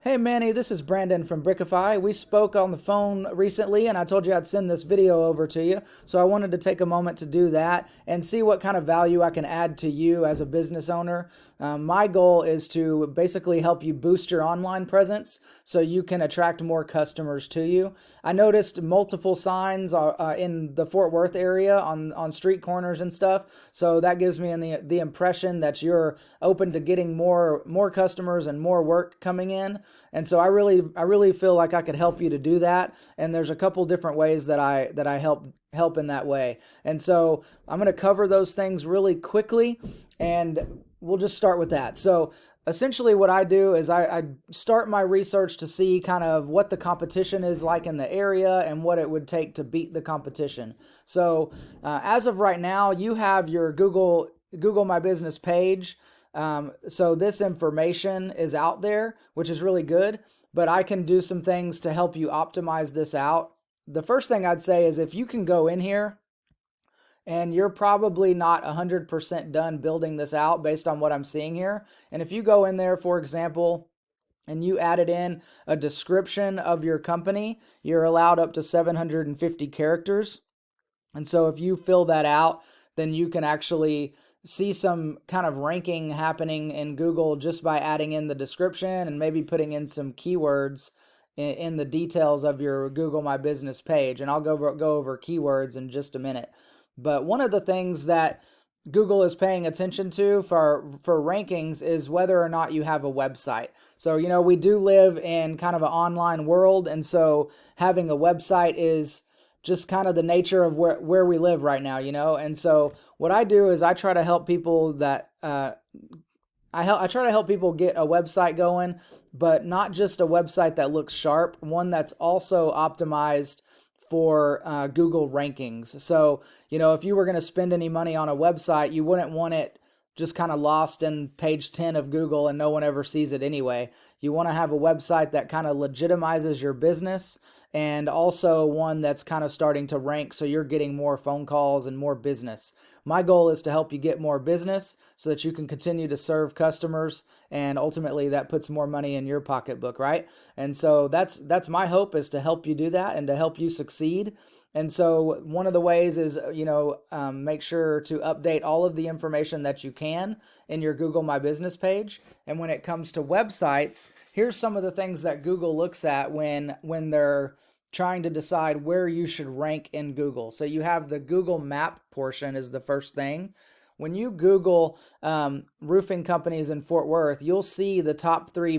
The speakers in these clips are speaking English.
Hey Manny, this is Brandon from BrickiPhi. We spoke on the phone recently and I told you I'd send this video over to you. So I wanted to take a moment to do that and see what kind of value I can add to you as a business owner. My goal is to basically help you boost your online presence so you can attract more customers to you. I noticed multiple signs in the Fort Worth area on street corners and stuff. So that gives me the impression that you're open to getting more customers and more work coming in. And so I really feel like I could help you to do that. And there's a couple different ways that I help in that way. And so I'm going to cover those things really quickly, and we'll just start with that. So essentially what I do is I start my research to see kind of what the competition is like in the area and what it would take to beat the competition. So as of right now, you have your Google My Business page. So this information is out there, which is really good, but I can do some things to help you optimize this out. The first thing I'd say is if you can go in here, and you're probably not 100% done building this out based on what I'm seeing here. And if you go in there, for example, and you added in a description of your company, you're allowed up to 750 characters. And so if you fill that out, then you can actually see some kind of ranking happening in Google just by adding in the description and maybe putting in some keywords in the details of your Google My Business page. And I'll go over keywords in just a minute. But one of the things that Google is paying attention to for rankings is whether or not you have a website. So, we do live in kind of an online world, and so having a website is just kind of the nature of where we live right now, And so what I do is I try to help people that I try to help people get a website going, but not just a website that looks sharp, one that's also optimized for Google rankings. So, if you were going to spend any money on a website, you wouldn't want it just kind of lost in page 10 of Google and no one ever sees it anyway. You want to have a website that kind of legitimizes your business and also one that's kind of starting to rank so you're getting more phone calls and more business. My goal is to help you get more business so that you can continue to serve customers, and ultimately that puts more money in your pocketbook, right? And so that's my hope, is to help you do that and to help you succeed. And so one of the ways is, make sure to update all of the information that you can in your Google My Business page. And when it comes to websites, here's some of the things that Google looks at when they're trying to decide where you should rank in Google. So you have the Google Map portion is the first thing. When you Google roofing companies in Fort Worth, you'll see the top 3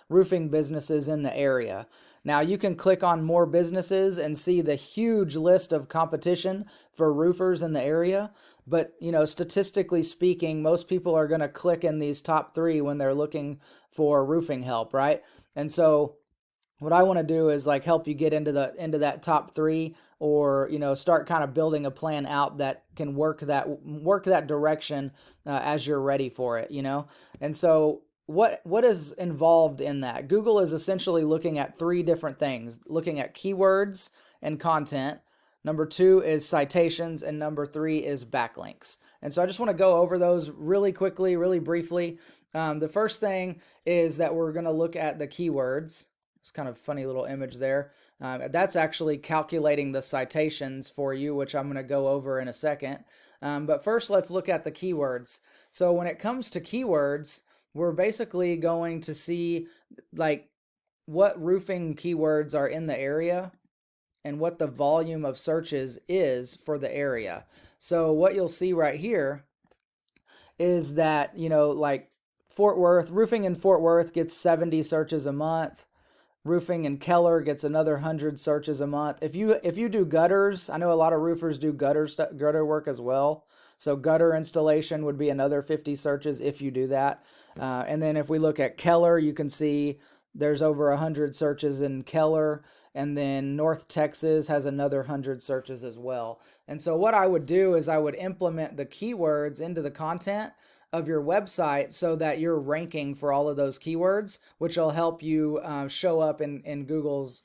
roofing businesses in the area. Now you can click on more businesses and see the huge list of competition for roofers in the area. But, statistically speaking, most people are going to click in these top 3 when they're looking for roofing help, right? And so what I want to do is help you get into that top 3, or start kind of building a plan out that can work that direction as you're ready for it, And so what is involved in that? Google is essentially looking at 3 different things: looking at keywords and content. Number 2 is citations, and number 3 is backlinks. And so I just want to go over those really quickly, really briefly. The first thing is that we're going to look at the keywords. It's kind of funny little image there. That's actually calculating the citations for you, which I'm going to go over in a second. But first, let's look at the keywords. So when it comes to keywords, we're basically going to see what roofing keywords are in the area and what the volume of searches is for the area. So what you'll see right here is that, Fort Worth, roofing in Fort Worth gets 70 searches a month. Roofing in Keller gets another 100 searches a month. If you do gutters, I know a lot of roofers do gutter work as well. So gutter installation would be another 50 searches if you do that. And then if we look at Keller, you can see there's over 100 searches in Keller. And then North Texas has another 100 searches as well. And so what I would do is I would implement the keywords into the content of your website so that you're ranking for all of those keywords, which will help you show up in Google's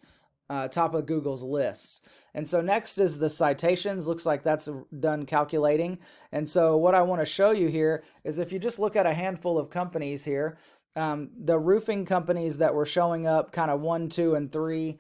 top of Google's lists. And so next is the citations. Looks like that's done calculating. And so what I want to show you here is if you just look at a handful of companies here, the roofing companies that were showing up kind of 1, 2, and 3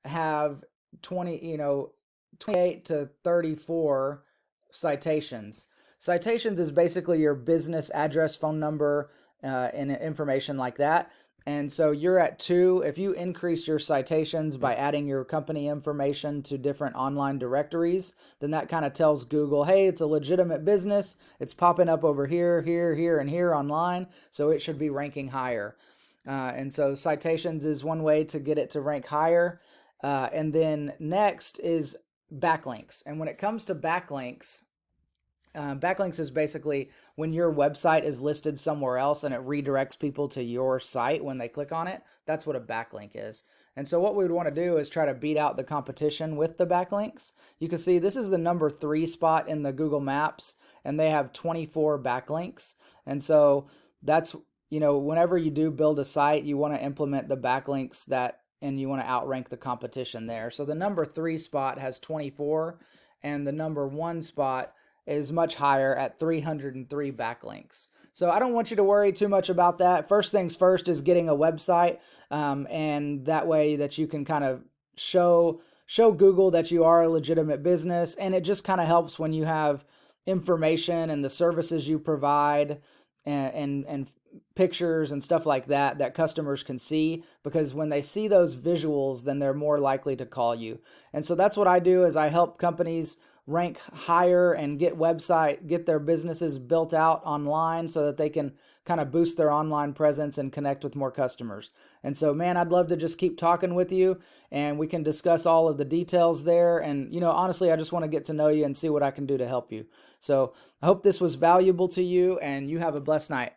have 28 to 34 citations. Citations is basically your business address, phone number, and information like that. And so you're at 2. If you increase your citations by adding your company information to different online directories, then that kind of tells Google, hey, it's a legitimate business. It's popping up over here, here, here, and here online. So it should be ranking higher. And so citations is one way to get it to rank higher. And then next is backlinks. And when it comes to backlinks, backlinks is basically when your website is listed somewhere else and it redirects people to your site when they click on it. That's what a backlink is. And so what we would want to do is try to beat out the competition with the backlinks. You can see this is the number 3 spot in the Google Maps, and they have 24 backlinks. And so that's, whenever you do build a site, you want to implement the backlinks and you want to outrank the competition there. So the number 3 spot has 24, and the number 1 spot is much higher at 303 backlinks. So I don't want you to worry too much about that. First things first is getting a website, and that way that you can kind of show Google that you are a legitimate business, and it just kind of helps when you have information and the services you provide and pictures and stuff like that customers can see, because when they see those visuals, then they're more likely to call you. And so that's what I do, is I help companies rank higher and get their businesses built out online so that they can kind of boost their online presence and connect with more customers. And so, man, I'd love to just keep talking with you, and we can discuss all of the details there. And, honestly, I just want to get to know you and see what I can do to help you. So I hope this was valuable to you, and you have a blessed night.